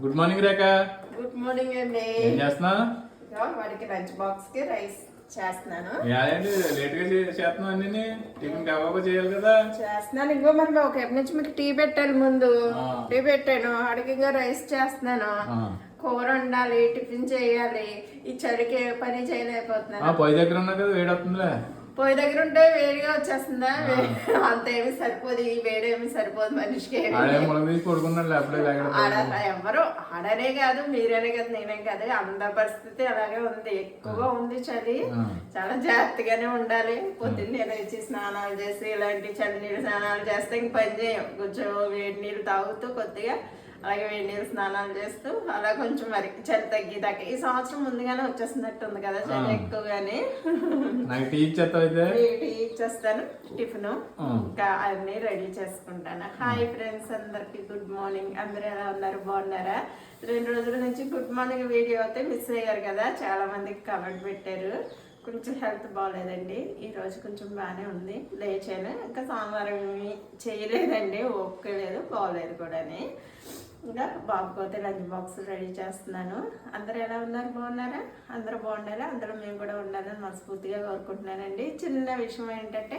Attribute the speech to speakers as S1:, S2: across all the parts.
S1: Good morning రేఖ.
S2: Good morning అండి.
S1: ఏం చేస్తున్నా?
S2: వాడికి లంచ్ బాక్స్ కి రైస్ చేస్తున్నాను.
S1: లేట్ గా చేస్తున్నావు అన్ని టిఫిన్ కావాబా చేయాలి కదా.
S2: చేస్తున్నాను. ఇంకో మరి ఒక నుంచి మీకు టీ పెట్టాను. ముందు టీ పెట్టాను, అడిగి ఇంకా రైస్ చేస్తున్నాను. కూర వండాలి, టిఫిన్ చేయాలి. ఈ చలికి పని చేయలేకపోతున్నాను.
S1: పొయ్యి దగ్గర ఉన్నా కదా, వేడి వస్తుందిలే.
S2: పొయ్యి దగ్గర ఉంటే వేడిగా వచ్చేస్తుందా? అంతేమి సరిపోదు, ఈ వేడేమి సరిపోదు మనిషికి. ఎవరు ఆడనే కాదు, మీరేనే కాదు, నేనే కాదు, అందరి పరిస్థితి అలాగే ఉంది. ఎక్కువగా ఉంది చలి. చాలా జాగ్రత్తగానే ఉండాలి. పొద్దున్నే లేచి స్నానాలు చేసి ఇలాంటి చలి నీళ్ళు స్నానాలు చేస్తే ఇంక పని చేయం. కొంచెం వేడి నీళ్ళు తాగుతూ కొద్దిగా అలాగే వేడి నీళ్ళు స్నానాలు చేస్తూ అలా కొంచెం మరి చలి తగ్గిదాకా. ఈ సంవత్సరం ముందుగానే వచ్చేస్తున్నట్టు ఉంది కదా చలి ఎక్కువగానే.
S1: టీ
S2: ఇచ్చేస్తాను, టిఫిన్ ఇంకా అన్ని రెడీ చేసుకుంటాను. హాయ్ ఫ్రెండ్స్, అందరికి గుడ్ మార్నింగ్. అందరూ ఎలా ఉన్నారు? బాగున్నారా? 2 రోజుల నుంచి గుడ్ మార్నింగ్ వీడియో అయితే మిస్ అయ్యారు కదా, చాలా మందికి కమెంట్ పెట్టారు. కొంచెం హెల్త్ బాగాలేదండి. ఈరోజు కొంచెం బాగానే ఉంది. లేచాను, ఇంకా సోమవారం చేయలేదండి, ఓపికలేదు, బాగోలేదు కూడా. ఇంకా బాబుకోతే లంచ్ బాక్స్ రెడీ చేస్తున్నాను. అందరూ ఎలా ఉన్నారు? బాగున్నారా? అందరూ బాగుండాలా, అందరూ మేము కూడా ఉండాలని మనస్ఫూర్తిగా కోరుకుంటున్నానండి. చిన్న విషయం ఏంటంటే,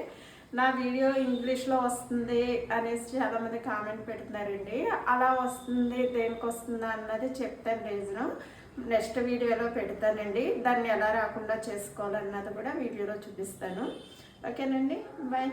S2: నా వీడియో ఇంగ్లీష్లో వస్తుంది అనేసి చాలామంది కామెంట్ పెడుతున్నారండి. అలా వస్తుంది, దేనికి వస్తుందా అన్నది చెప్తాను రీజను. నెక్స్ట్ వీడియోలో పెడతానండి. దాన్ని ఎలా రాకుండా చేసుకోవాలన్నది కూడా వీడియోలో చూపిస్తాను. ఓకేనండి, బాయ్.